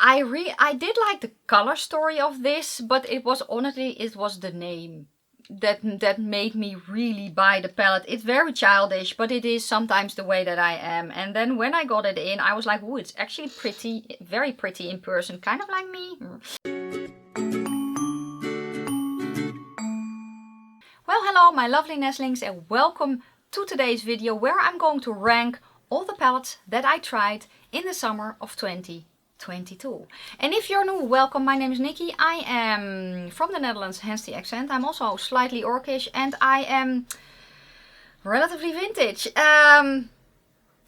I did like the color story of this, but it was honestly, it was the name that made me really buy the palette. It's very childish, but it is sometimes the way that I am. And then when I got it in, I was like, oh, it's actually pretty, very pretty in person, kind of like me. Well, hello my lovely nestlings, and welcome to today's video where I'm going to rank all the palettes that I tried in the summer of 2022. And if you're new, welcome. My name is Nikki. I am from the Netherlands, hence the accent. I'm also slightly orcish and I am relatively vintage. I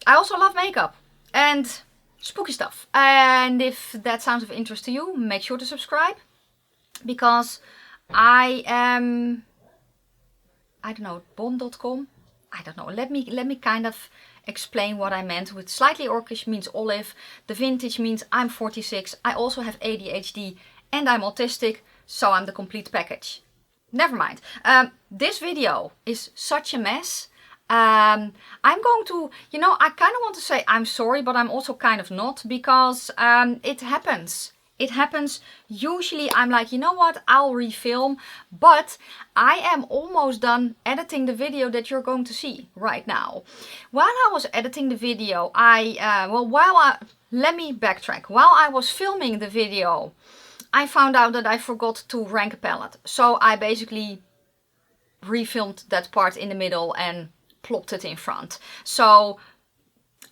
also love makeup and spooky stuff. And if that sounds of interest to you, make sure to subscribe, because I am, I don't know, bond.com. I don't know. Let me kind of explain what I meant with slightly orcish means olive. The vintage means I'm 46. I also have ADHD and I'm autistic, so I'm the complete package. Never mind. This video is such a mess. I'm going to, you know, I kind of want to say I'm sorry, but I'm also kind of not, because it happens. It happens. Usually I'm like, you know what, I'll refilm, but I am almost done editing the video that you're going to see right now. While I was editing the video, let me backtrack. While I was filming the video, I found out that I forgot to rank a palette. So I basically refilmed that part in the middle and plopped it in front. So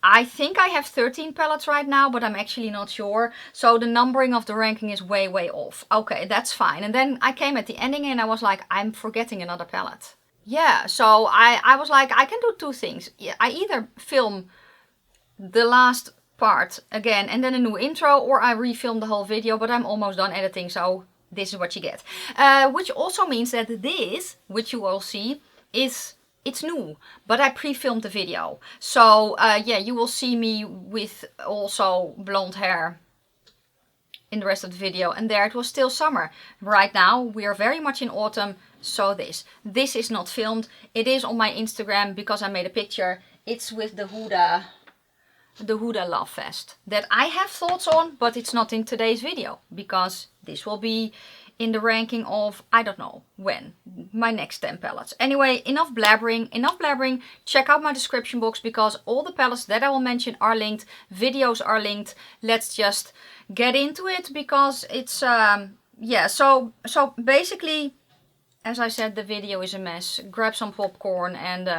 I think I have 13 palettes right now, but I'm actually not sure. So the numbering of the ranking is way off. Okay, that's fine. And then I came at the ending and I was like, I'm forgetting another palette. Yeah, so I was like, I can do two things. I either film the last part again and then a new intro, or I refilm the whole video, but I'm almost done editing, so this is what you get. Which also means that this, which you will see, it's new, but I pre-filmed the video. So yeah, you will see me with also blonde hair in the rest of the video. And there it was still summer. Right now we are very much in autumn. So this is not filmed. It is on my Instagram because I made a picture. It's with the Huda Love Fest that I have thoughts on, but it's not in today's video because this will be in the ranking of, I don't know when, my next 10 palettes. Anyway, enough blabbering. Check out my description box because all the palettes that I will mention are linked, videos are linked. Let's just get into it because it's, yeah, so basically, as I said, the video is a mess. Grab some popcorn and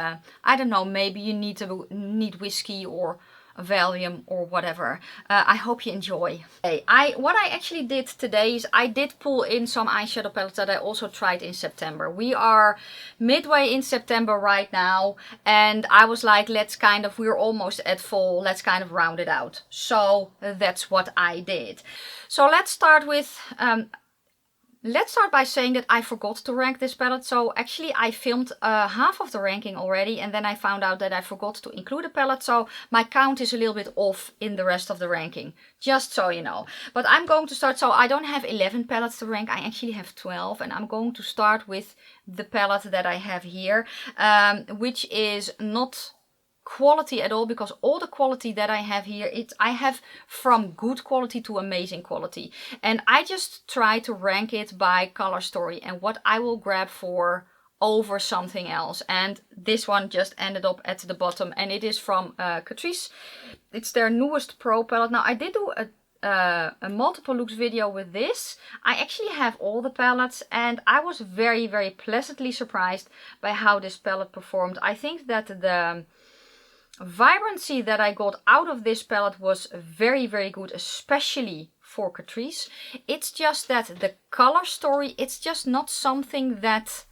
I don't know, maybe you need whiskey or a Valium or whatever. I hope you enjoy. Okay, what I actually did today is I did pull in some eyeshadow palettes that I also tried in September. We are midway in September right now, and I was like, we're almost at fall, let's kind of round it out. So that's what I did. So let's start with let's start by saying that I forgot to rank this palette. So actually I filmed half of the ranking already, and then I found out that I forgot to include a palette. So my count is a little bit off in the rest of the ranking, just so you know. But I'm going to start, so I don't have 11 palettes to rank, I actually have 12. And I'm going to start with the palette that I have here, which is not quality at all, because all the quality that I have here, I have from good quality to amazing quality, and I just try to rank it by color story and what I will grab for over something else. And this one just ended up at the bottom, and it is from Catrice. It's their newest pro palette. Now I did do a multiple looks video with this. I actually have all the palettes and I was very pleasantly surprised by how this palette performed. I think that the vibrancy that I got out of this palette was very good, especially for Catrice. It's just that the color story, it's just not something that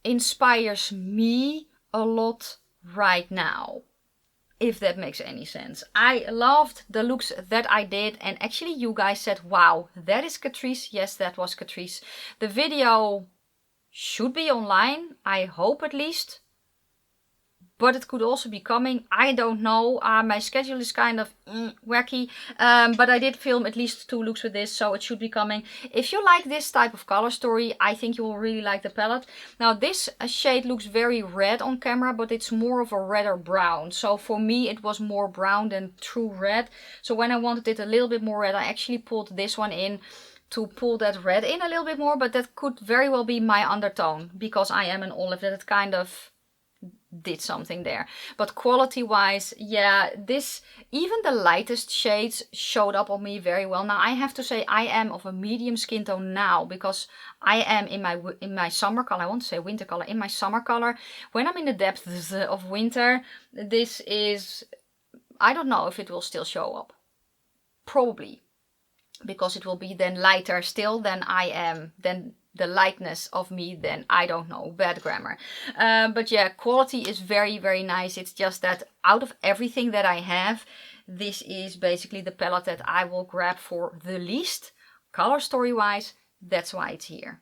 inspires me a lot right now, if that makes any sense. I loved the looks that I did, and actually you guys said, wow, that is Catrice. Yes, that was Catrice. The video should be online, I hope at least. but it could also be coming. I don't know. My schedule is kind of wacky, but I did film at least 2 looks with this, so it should be coming. If you like this type of color story, I think you will really like the palette. Now this shade looks very red on camera, but it's more of a redder brown. So for me it was more brown than true red. So when I wanted it a little bit more red, I actually pulled this one in to pull that red in a little bit more, but that could very well be my undertone because I am an olive, that it kind of did something there. But quality wise, yeah, this, even the lightest shades showed up on me very well. Now I have to say I am of a medium skin tone now because I am in my summer color. I want to say winter color, in my summer color. When I'm in the depths of winter, this is, I don't know if it will still show up. Probably, because it will be then lighter still than I am, than the lightness of me, then I don't know, bad grammar. But yeah, quality is very, very nice. It's just that out of everything that I have, this is basically the palette that I will grab for the least, color story wise. That's why it's here.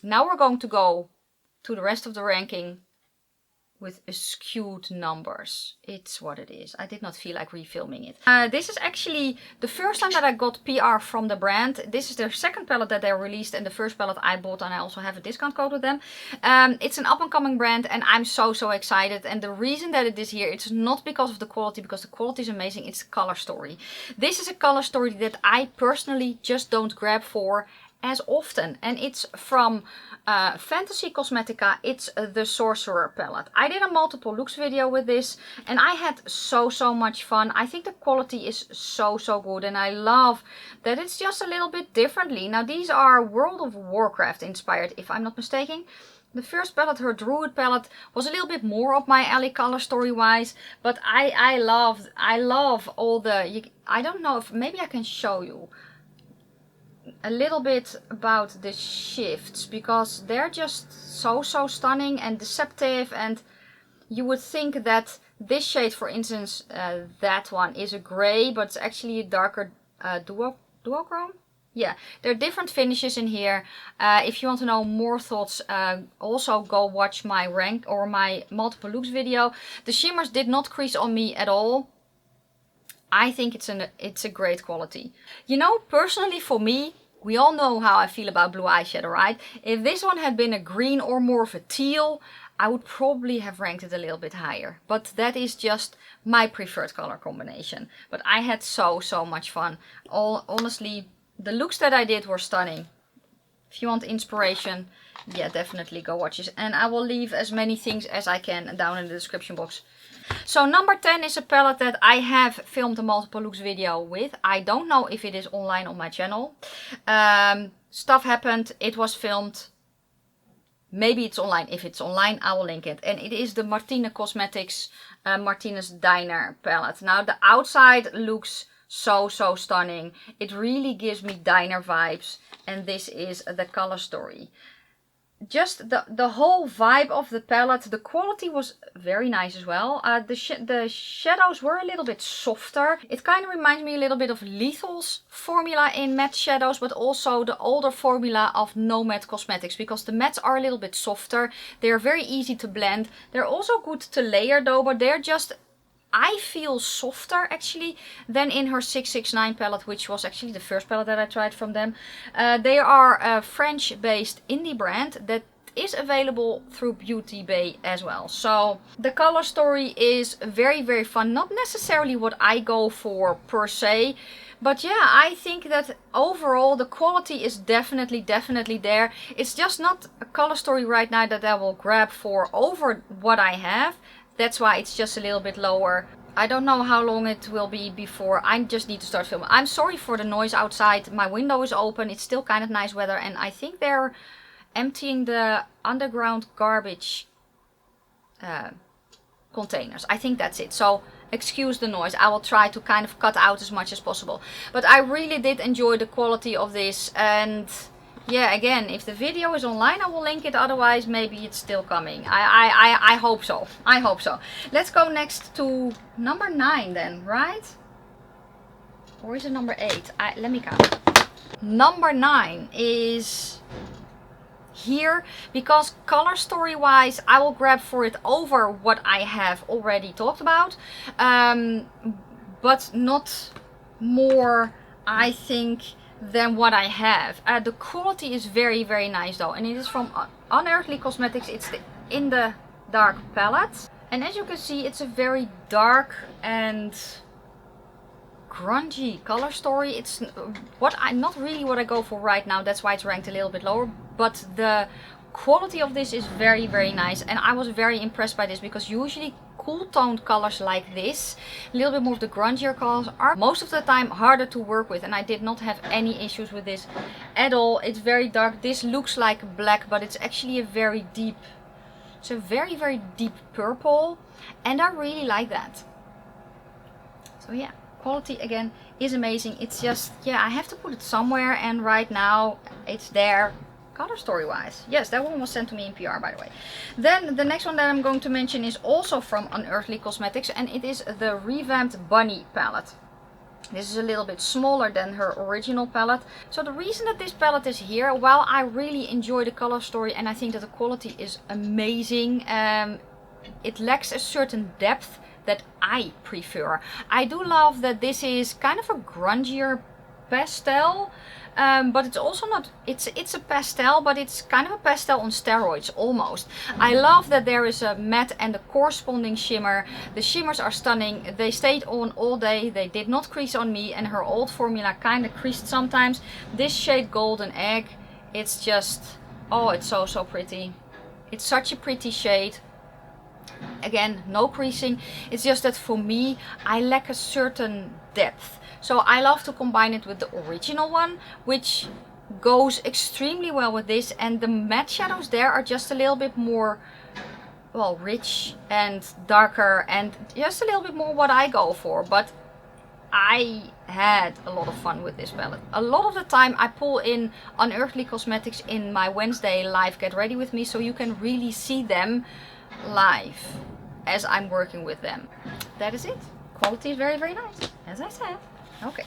Now we're going to go to the rest of the ranking with skewed numbers. It's what it is. I did not feel like refilming it. This is actually the first time that I got PR from the brand. This is their second palette that they released, and the first palette I bought, and I also have a discount code with them. It's an up and coming brand, and I'm so excited. And the reason that it is here, it's not because of the quality, because the quality is amazing. It's the color story. This is a color story that I personally just don't grab for as often, and it's from Fantasy Cosmetica. It's the Sorcerer Palette. I did a multiple looks video with this, and I had so much fun. I think the quality is so good, and I love that it's just a little bit differently. Now these are World of Warcraft inspired, if I'm not mistaken. The first palette, her Druid palette, was a little bit more up my alley color story wise, but I love all the, I don't know if maybe I can show you a little bit about the shifts, because they're just so stunning and deceptive. And you would think that this shade, for instance, that one is a gray, but it's actually a darker duochrome. Yeah, there are different finishes in here. If you want to know more thoughts, also go watch my rank or my multiple looks video. The shimmers did not crease on me at all. I think it's a great quality. You know, personally for me, we all know how I feel about blue eyeshadow, right? If this one had been a green or more of a teal, I would probably have ranked it a little bit higher. But that is just my preferred color combination. But I had so much fun. Honestly, the looks that I did were stunning. If you want inspiration, yeah, definitely go watch this. And I will leave as many things as I can down in the description box. So number 10 is a palette that I have filmed a multiple looks video with. I don't know if it is online on my channel. Stuff happened, it was filmed. Maybe it's online. If it's online, I will link it. And it is the Martina Cosmetics Martinez Diner palette. Now the outside looks so stunning. It really gives me diner vibes. And this is the color story. Just the whole vibe of the palette. The quality was very nice as well. The shadows were a little bit softer. It kind of reminds me a little bit of Lethal's formula in matte shadows, but also the older formula of Nomad Cosmetics, because the mattes are a little bit softer. They're very easy to blend. They're also good to layer though, but they're just, I feel, softer actually than in her 669 palette, which was actually the first palette that I tried from them. They are a French-based indie brand that is available through Beauty Bay as well. So the color story is very fun. Not necessarily what I go for per se, but yeah, I think that overall the quality is definitely there. It's just not a color story right now that I will grab for over what I have. That's why it's just a little bit lower. I don't know how long it will be before I just need to start filming. I'm sorry for the noise outside. My window is open. It's still kind of nice weather. And I think they're emptying the underground garbage containers. I think that's it. So excuse the noise. I will try to kind of cut out as much as possible. But I really did enjoy the quality of this. And yeah, again, if the video is online, I will link it. Otherwise, maybe it's still coming. I hope so. I hope so. Let's go next to number 9 then, right? Or is it number 8? Let me count. Number 9 is here, because color story wise I will grab for it over what I have already talked about, but not more, I think, than what I have. The quality is very, very nice though, and it is from Unearthly Cosmetics. It's the In the Dark palette, and as you can see, it's a very dark and grungy color story. It's not really what I go for right now, that's why it's ranked a little bit lower, but the quality of this is very, very nice, and I was very impressed by this, because usually cool toned colors like this, a little bit more of the grungier colors, are most of the time harder to work with, and I did not have any issues with this at all. It's very dark. This looks like black, but it's actually a very deep, it's a very, very deep purple, and I really like that. So yeah, quality again is amazing. It's just, yeah, I have to put it somewhere, and right now it's there. Color story wise, yes, that one was sent to me in PR, by the way. Then the next one that I'm going to mention is also from Unearthly Cosmetics, and it is the Revamped Bunny palette. This is a little bit smaller than her original palette. So the reason that this palette is here, while I really enjoy the color story and I think that the quality is amazing, it lacks a certain depth that I prefer. I do love that this is kind of a grungier pastel, but it's also not, it's a pastel, but it's kind of a pastel on steroids almost. I love that there is a matte and a corresponding shimmer. The shimmers are stunning. They stayed on all day. They did not crease on me, and her old formula kind of creased sometimes. This shade Golden Egg, it's just, oh, it's so, so pretty. It's such a pretty shade. Again, no creasing. It's just that for me, I lack a certain depth. So I love to combine it with the original one, which goes extremely well with this. And the matte shadows there are just a little bit more, well, rich and darker, and just a little bit more what I go for. But I had a lot of fun with this palette. A lot of the time I pull in Unearthly Cosmetics in my Wednesday live Get Ready With Me, so you can really see them live as I'm working with them. That is it. Quality is very, very nice, as I said. Okay.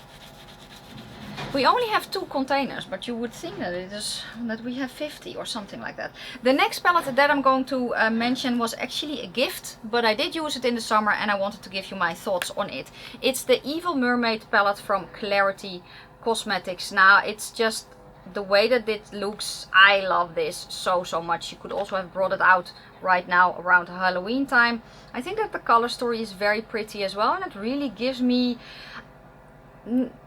We only have 2 containers, but you would think that it is that we have 50 or something like that. The next palette that I'm going to mention was actually a gift, but I did use it in the summer and I wanted to give you my thoughts on it. It's the Evil Mermaid palette from Clarity Cosmetics. Now, it's just the way that it looks. I love this so, so much. You could also have brought it out right now around Halloween time. I think that the color story is very pretty as well, and it really gives me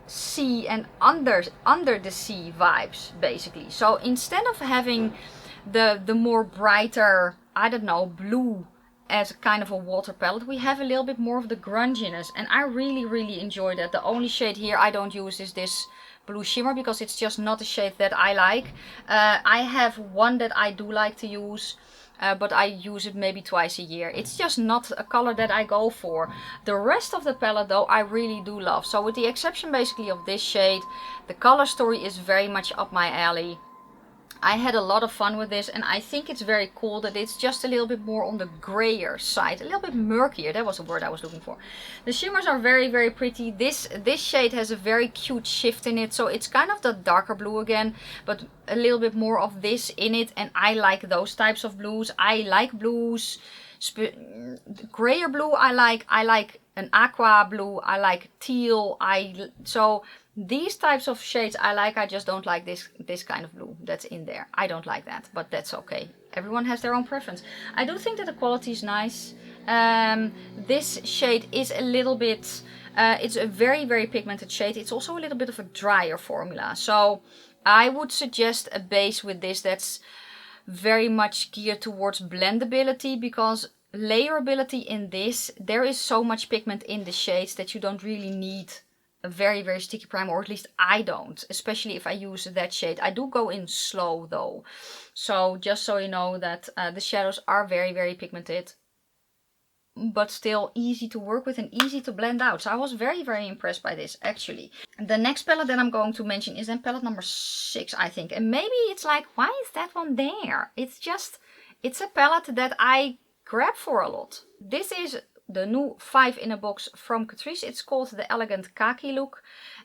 sea and under the sea vibes, basically. So instead of having the more brighter, I don't know, blue as kind of a water palette, we have a little bit more of the grunginess, and I really, really enjoy that. The only shade here I don't use is this blue shimmer, because it's just not a shade that I like. I have one that I do like to use, but I use it maybe twice a year. It's just not a color that I go for. The rest of the palette though, I really do love. So with the exception basically of this shade, the color story is very much up my alley. I had a lot of fun with this, and I think it's very cool that it's just a little bit more on the grayer side, a little bit murkier. That was the word I was looking for. The shimmers are very, very pretty. This shade has a very cute shift in it, so it's kind of the darker blue again, but a little bit more of this in it, and I like those types of blues. I like blues, grayer blue I like an aqua blue, I like teal, so these types of shades I like. I just don't like this kind of blue that's in there. I don't like that, but that's okay. Everyone has their own preference. I do think that the quality is nice. This shade is a little bit, it's a very, very pigmented shade. It's also a little bit of a drier formula. So I would suggest a base with this that's very much geared towards blendability, because layerability in this, there is so much pigment in the shades that you don't really need a very, very sticky primer, or at least I don't, especially if I use that shade. I do go in slow though. So just so you know that the shadows are very, very pigmented, but still easy to work with and easy to blend out. So I was very, very impressed by this actually. The next palette that I'm going to mention is then palette number 6, I think. And maybe it's like, why is that one there? It's just, it's a palette that I grab for a lot. This is the new 5 in a box from Catrice. It's called the Elegant Khaki Look,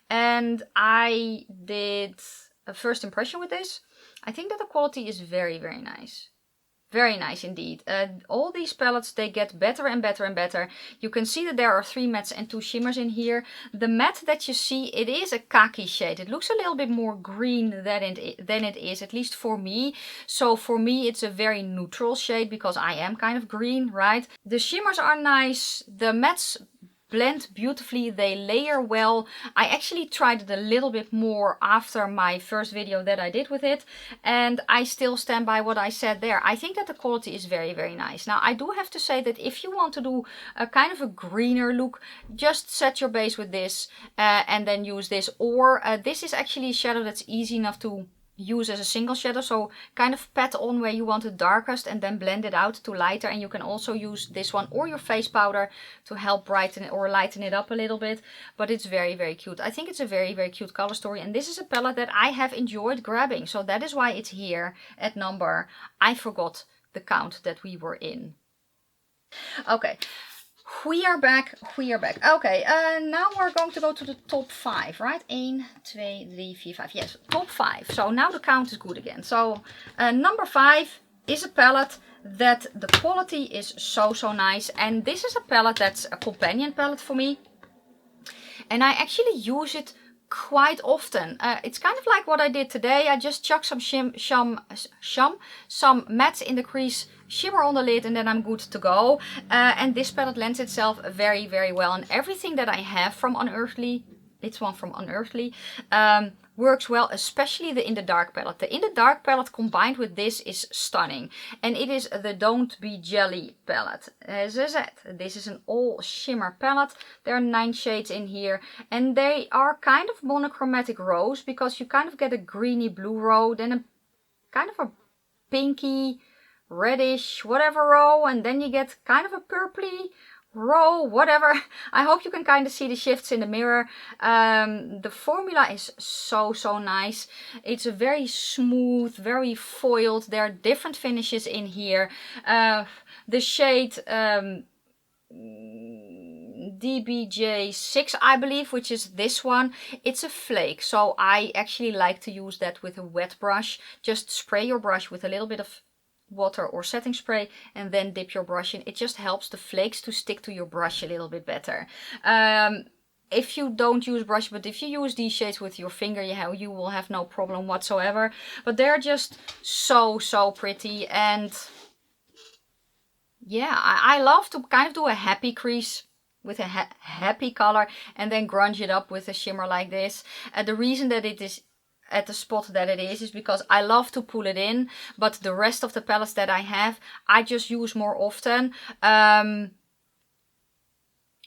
and I did a first impression with this. I think that the quality is very, very nice. Very nice indeed. All these palettes, they get better and better and better. You can see that there are 3 mattes and 2 shimmers in here. The matte that you see, it is a khaki shade. It looks a little bit more green than it is, at least for me. So for me, it's a very neutral shade because I am kind of green, right? The shimmers are nice. The mattes blend beautifully, they layer well. I actually tried it a little bit more after my first video that I did with it, and I still stand by what I said there. I think that the quality is very, very nice. Now, I do have to say that if you want to do a kind of a greener look, just set your base with this and then use this. Or this is actually a shadow that's easy enough to use as a single shadow, so kind of pat on where you want it darkest and then blend it out to lighter. And you can also use this one or your face powder to help brighten it or lighten it up a little bit. But it's very, very cute. I think it's a very, very cute color story, and this is a palette that I have enjoyed grabbing, so that is why it's here at number, I forgot the count that we were in. Okay, we are back. Okay, now we're going to go to the top 5, right? 1, 2, 3, 4, 5. Yes, top 5. So now the count is good again. So number 5 is a palette that the quality is so, so nice. And this is a palette that's a companion palette for me. And I actually use it quite often. It's kind of like what I did today. I just chuck some matte in the crease, shimmer on the lid, and then I'm good to go. And this palette lends itself very, very well. And everything that I have from Unearthly, it's one from Unearthly, works well, especially the In the Dark palette. The In the Dark palette combined with this is stunning. And it is the Don't Be Jelly palette. As I said, this is an all shimmer palette. There are 9 shades in here. And they are kind of monochromatic rows, because you kind of get a greeny blue row, then a kind of a pinky, reddish, whatever row, and then you get kind of a purpley row, whatever. I hope you can kind of see the shifts in the mirror. The formula is so, so nice. It's a very smooth, very foiled. There are different finishes in here. The shade DBJ6, I believe, which is this one, it's a flake, so I actually like to use that with a wet brush. Just spray your brush with a little bit of water or setting spray and then dip your brush in. It just helps the flakes to stick to your brush a little bit better. If you don't use brush, but if you use these shades with your finger, you will have no problem whatsoever. But they're just so, so pretty. And yeah, I love to kind of do a happy crease with a happy color and then grunge it up with a shimmer like this. The reason that it is at the spot that it is because I love to pull it in, but the rest of the palettes that I have, I just use more often.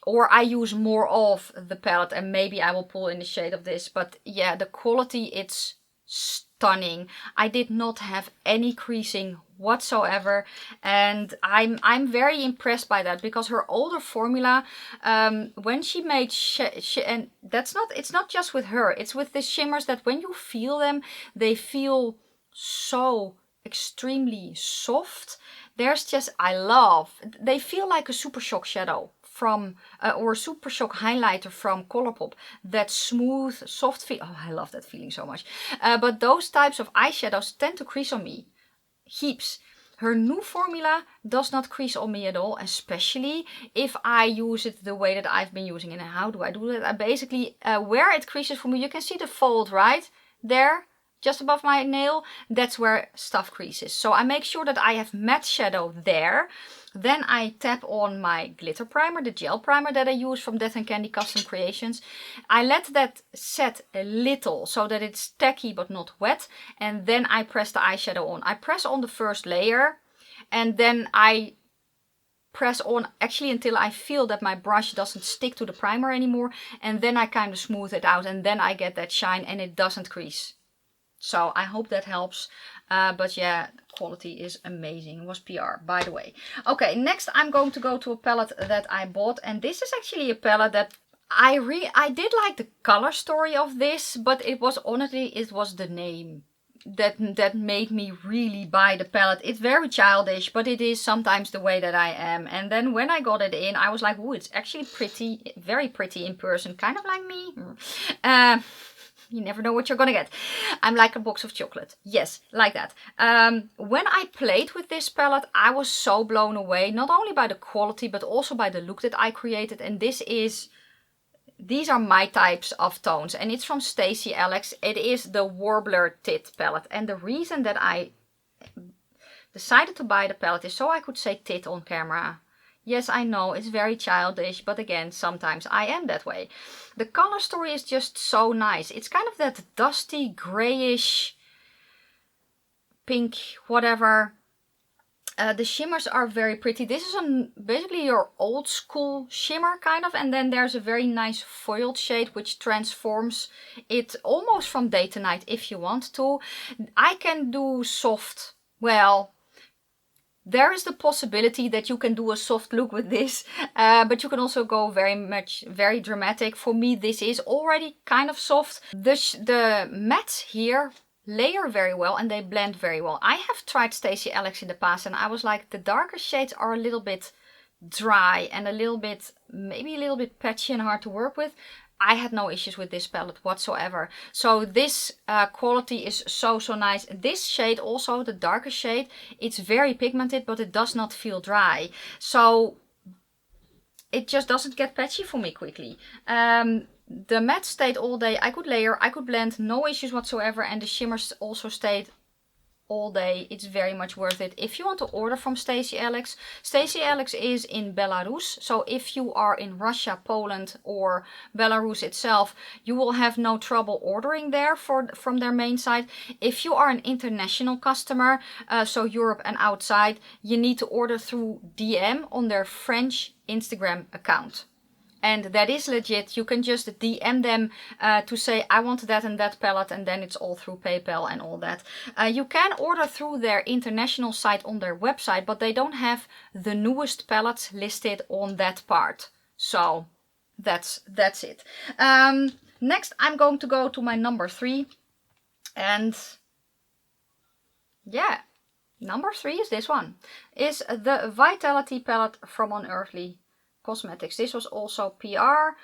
Or I use more of the palette and maybe I will pull in the shade of this. But yeah, the quality, it's stunning. I did not have any creasing whatsoever, and I'm very impressed by that, because her older formula, when she made and it's not just with her, it's with the shimmers that when you feel them, they feel so extremely soft. There's just, they feel like a Super Shock shadow from or a Super Shock highlighter from Colourpop. That smooth, soft feel. Oh, I love that feeling so much. But those types of eyeshadows tend to crease on me heaps. Her new formula does not crease on me at all, especially if I use it the way that I've been using it. And how do I do that? I basically, where it creases for me, you can see the fold right there, just above my nail. That's where stuff creases. So I make sure that I have matte shadow there. Then I tap on my glitter primer, the gel primer that I use from Death and Candy Custom Creations. I let that set a little so that it's tacky but not wet. And then I press the eyeshadow on. I press on the first layer and then I press on actually until I feel that my brush doesn't stick to the primer anymore. And then I kind of smooth it out and then I get that shine and it doesn't crease. So I hope that helps. But yeah, quality is amazing. It was PR, by the way. Okay, next I'm going to go to a palette that I bought. And this is actually a palette that I did like the color story of this. But it was honestly, it was the name that made me really buy the palette. It's very childish, but it is sometimes the way that I am. And then when I got it in, I was like, ooh, it's actually pretty, very pretty in person. Kind of like me. You never know what you're gonna get. I'm like a box of chocolate. Yes, like that. When I played with this palette, I was so blown away, not only by the quality, but also by the look that I created. And these are my types of tones, and it's from StasyAlex. It is the Warbler Tit palette. And the reason that I decided to buy the palette is so I could say tit on camera. Yes, I know, it's very childish, but again, sometimes I am that way. The color story is just so nice. It's kind of that dusty, grayish, pink, whatever. The shimmers are very pretty. This is basically your old school shimmer kind of, and then there's a very nice foiled shade which transforms it almost from day to night if you want to. I can do soft, well, there is the possibility that you can do a soft look with this, but you can also go very dramatic. For me, this is already kind of soft. The mattes here layer very well and they blend very well. I have tried StasyAlex in the past and I was like, the darker shades are a little bit dry and maybe a little bit patchy and hard to work with. I had no issues with this palette whatsoever. So this quality is so nice. This shade also, the darker shade, it's very pigmented, but it does not feel dry. So it just doesn't get patchy for me quickly. The matte stayed all day. I could layer, I could blend, no issues whatsoever. And the shimmers also stayed all day. It's very much worth it. If you want to order from StasyAlex, StasyAlex is in Belarus. So if you are in Russia, Poland or Belarus itself, you will have no trouble ordering there from their main site. If you are an international customer, so Europe and outside, you need to order through DM on their French Instagram account. And that is legit. You can just DM them to say, I want that and that palette, and then it's all through PayPal and all that. You can order through their international site on their website, but they don't have the newest palettes listed on that part. So that's it. Next, I'm going to go to my number 3. And yeah, number 3 is this one. Is the Vitality palette from Unearthly Cosmetics. This was also PR.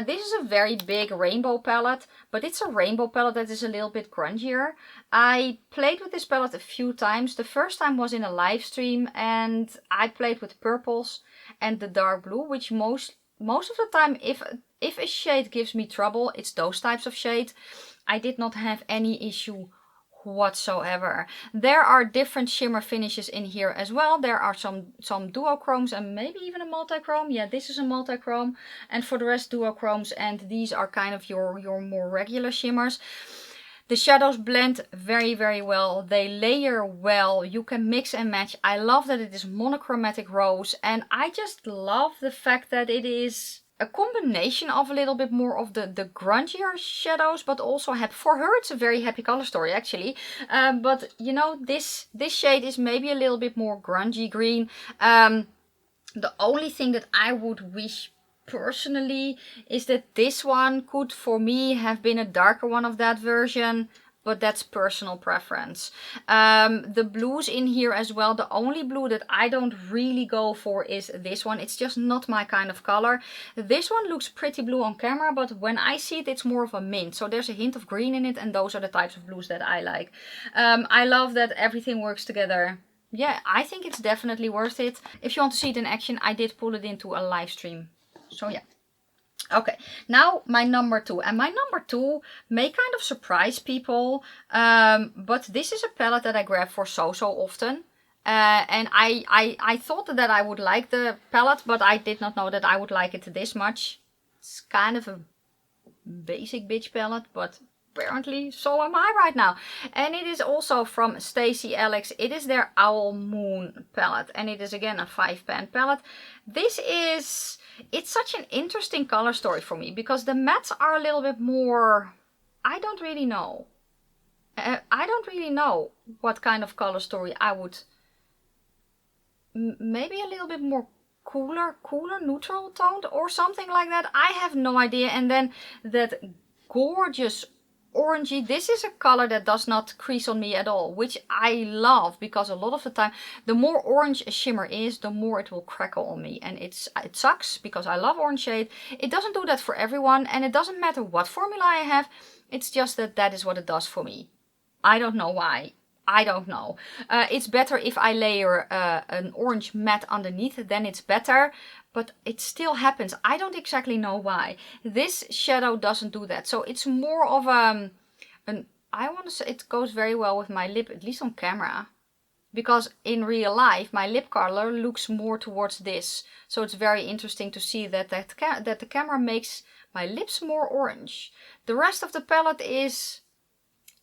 This is a very big rainbow palette, but it's a rainbow palette that is a little bit grungier. I played with this palette a few times. The first time was in a live stream and I played with purples and the dark blue, which most of the time if a shade gives me trouble, it's those types of shade. I did not have any issue whatsoever. There are different shimmer finishes in here as well. There are some duochromes and maybe even a multi-chrome. Yeah, this is a multi-chrome, and for the rest duochromes, and these are kind of your more regular shimmers. The shadows blend very well. They layer well. You can mix and match. I love that it is monochromatic rose, and I just love the fact that it is a combination of a little bit more of the grungier shadows, but also for her it's a very happy color story actually. But you know, this shade is maybe a little bit more grungy green. The only thing that I would wish personally is that this one could for me have been a darker one of that version. But that's personal preference. The blues in here as well. The only blue that I don't really go for is this one. It's just not my kind of color. This one looks pretty blue on camera, but when I see it, it's more of a mint. So there's a hint of green in it, and those are the types of blues that I like. I love that everything works together. Yeah, I think it's definitely worth it. If you want to see it in action, I did pull it into a live stream. So yeah. Okay, now my number 2. And my number 2 may kind of surprise people, but this is a palette that I grab for so often. And I thought that I would like the palette, but I did not know that I would like it this much. It's kind of a basic bitch palette, but apparently so am I right now. And it is also from StasyAlex. It is their Owl Moon palette, and it is again a 5-pan palette. It's such an interesting color story for me because the mattes are a little bit more, I don't really know. I don't really know what kind of color story I would, maybe a little bit more cooler, neutral toned or something like that. I have no idea. And then that gorgeous orangey. This is a color that does not crease on me at all, which I love, because a lot of the time the more orange a shimmer is, the more it will crackle on me, and it sucks because I love orange shade. It doesn't do that for everyone, and it doesn't matter what formula I have. It's just that that is what it does for me. I don't know why. I don't know. It's better if I layer an orange matte underneath, then it's better. But it still happens. I don't exactly know why. This shadow doesn't do that. So it's more of I want to say it goes very well with my lip, at least on camera. Because in real life, my lip color looks more towards this. So it's very interesting to see that the camera makes my lips more orange. The rest of the palette is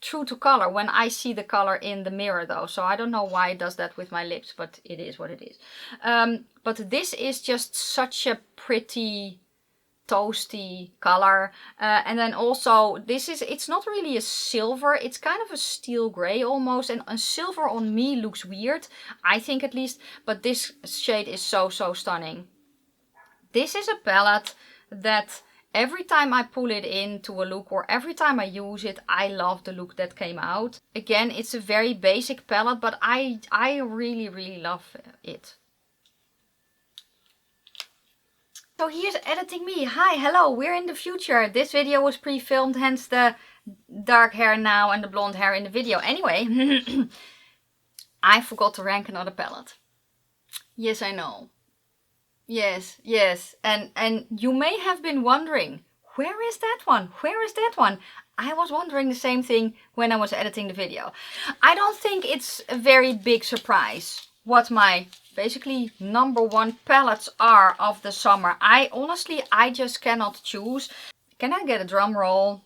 true to color when I see the color in the mirror though, so I don't know why it does that with my lips, but it is what it is. But this is just such a pretty toasty color, and then also it's not really a silver, it's kind of a steel gray almost, and silver on me looks weird, I think at least, but this shade is so stunning. This is a palette that every time I pull it into a look, or every time I use it, I love the look that came out. Again, it's a very basic palette, but I really love it. So here's editing me. Hi, hello, we're in the future. This video was pre-filmed, hence the dark hair now and the blonde hair in the video. Anyway, I forgot to rank another palette. Yes, I know. Yes, and you may have been wondering, where is that one? Where is that one? I was wondering the same thing when I was editing the video. I don't think it's a very big surprise what my basically #1 palettes are of the summer. Honestly, I just cannot choose. Can I get a drum roll?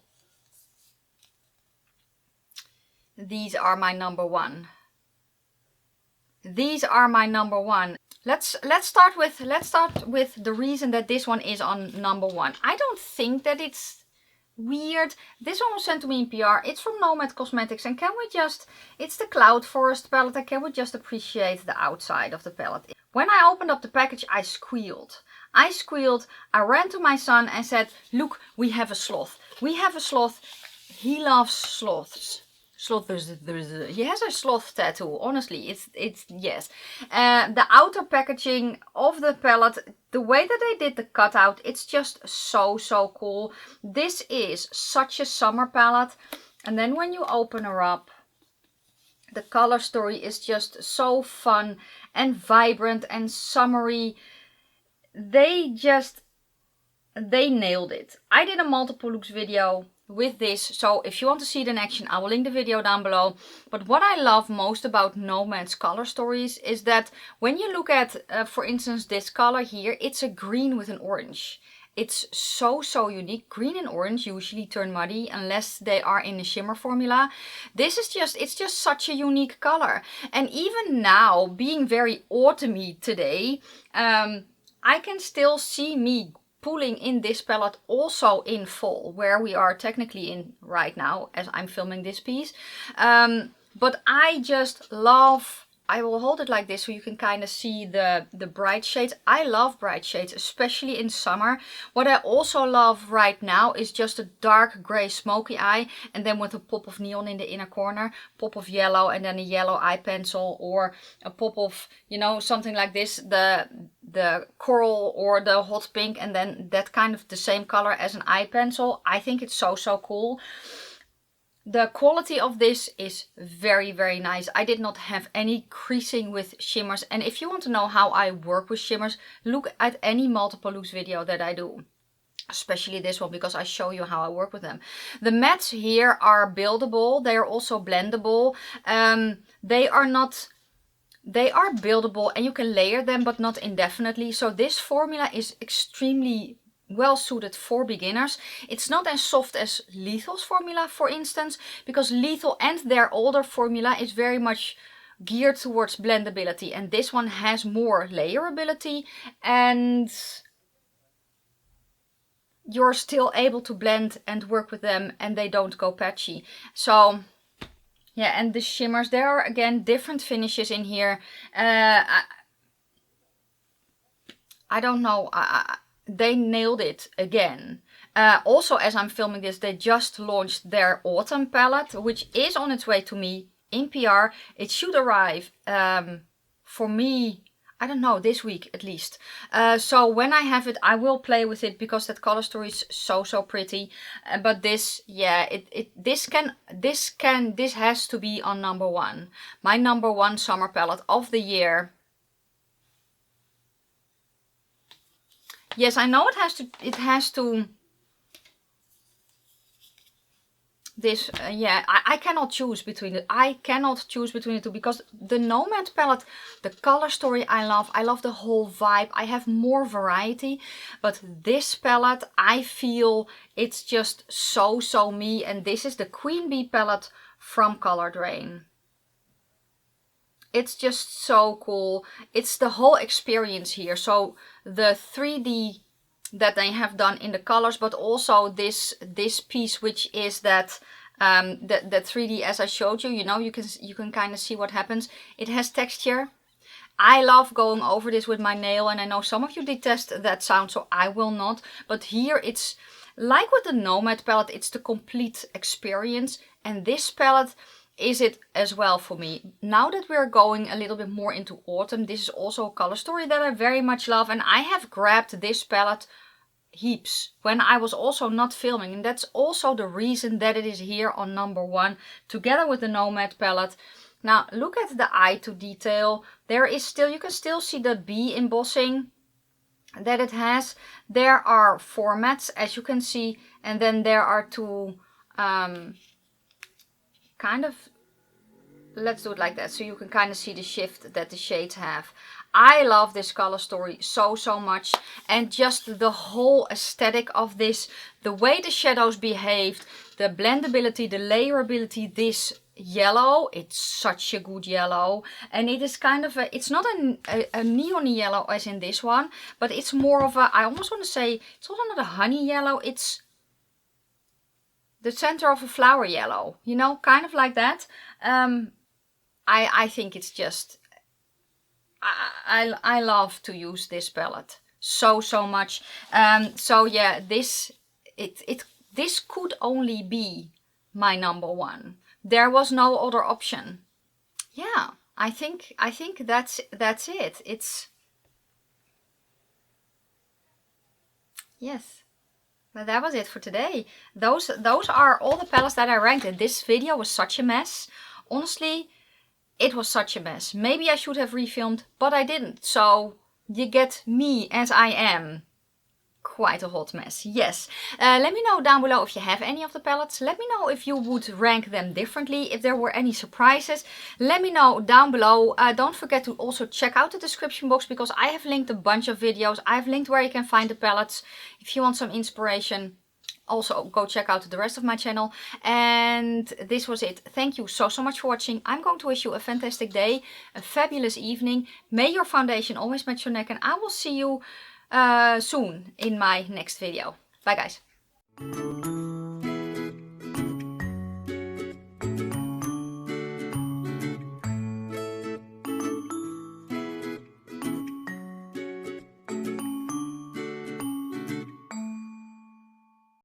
These are my #1. These are my #1. Let's start with the reason that this one is on #1. I don't think that it's weird. This one was sent to me in PR. It's from Nomad Cosmetics, and can we just, it's the Cloud Forest palette, and can we just appreciate the outside of the palette? When I opened up the package, I squealed. I ran to my son and said, look, we have a sloth. We have a sloth. He loves sloths. He has a sloth tattoo. Honestly, it's yes. The outer packaging of the palette, the way that they did the cutout, it's just so cool. This is such a summer palette, and then when you open her up, the color story is just so fun and vibrant and summery. They nailed it. I did a multiple looks video with this, so if you want to see it in action, I will link the video down below. But what I love most about Nomad's color stories is that when you look at, for instance, this color here, it's a green with an orange. It's so unique. Green and orange usually turn muddy unless they are in the shimmer formula. This is it's just such a unique color. And even now, being very autumny today, I can still see me pulling in this palette also in fall, where we are technically in right now as I'm filming this piece. But I just love, I will hold it like this so you can kind of see the bright shades. I love bright shades, especially in summer. What I also love right now is just a dark gray smoky eye, and then with a pop of neon in the inner corner, pop of yellow, and then a yellow eye pencil, or a pop of, you know, something like this, the coral or the hot pink, and then that kind of the same color as an eye pencil. I think it's so cool. The quality of this is very nice. I did not have any creasing with shimmers, and if you want to know how I work with shimmers, look at any multiple looks video that I do. Especially this one, because I show you how I work with them. The mattes here are buildable. They are also blendable. They are buildable and you can layer them, but not indefinitely. So this formula is extremely well suited for beginners. It's not as soft as Lethal's formula, for instance, because Lethal and their older formula is very much geared towards blendability, and this one has more layerability, and you're still able to blend and work with them, and they don't go patchy. So yeah, and the shimmers, there are again different finishes in here. I don't know, they nailed it again. Also, as I'm filming this, they just launched their autumn palette, which is on its way to me in PR. It should arrive for me, I don't know, this week at least. So when I have it, I will play with it because that color story is so pretty. But this, yeah, this has to be on number 1. My number 1 summer palette of the year. Yes, I know it has to. This, yeah, I cannot choose between it. I cannot choose between the two because the Nomad palette, the color story I love the whole vibe. I have more variety, but this palette, I feel it's just so me, and this is the Queen Bee palette from Color Drain. It's just so cool. It's the whole experience here. So the 3D that they have done in the colors, but also this piece, which is that the 3D as I showed you. You know, you can kind of see what happens. It has texture. I love going over this with my nail, and I know some of you detest that sound, so I will not. But here it's like with the Nomad palette, it's the complete experience, and this palette is it as well for me. Now that we're going a little bit more into autumn, this is also a color story that I very much love, and I have grabbed this palette heaps when I was also not filming, and that's also the reason that it is here on number 1 together with the Nomad palette. Now look at the eye to detail. There is still, you can still see the bee embossing that it has. There are formats, as you can see, and then there are 2 kind of, let's do it like that so you can kind of see the shift that the shades have. I love this color story so much, and just the whole aesthetic of this, the way the shadows behaved, the blendability, the layerability. This yellow, it's such a good yellow, and it is kind of a, it's not a neon yellow as in this one, but it's more of a, I almost want to say, it's also not a honey yellow, it's the center of a flower yellow, you know, kind of like that. I think it's just, I love to use this palette so much. So yeah, this could only be my number 1. There was no other option. Yeah, I think that's it. It's, yes. But that was it for today. Those are all the palettes that I ranked. And this video was such a mess. Honestly, it was such a mess. Maybe I should have refilmed, but I didn't. So you get me as I am. Quite a hot mess, yes. Let me know down below if you have any of the palettes. Let me know if you would rank them differently, if there were any surprises. Let me know down below. Don't forget to also check out the description box, because I have linked a bunch of videos. I've linked where you can find the palettes if you want some inspiration. Also go check out the rest of my channel. And this was it. Thank you so much for watching. I'm going to wish you a fantastic day, a fabulous evening. May your foundation always match your neck, and I will see you soon in my next video. Bye guys.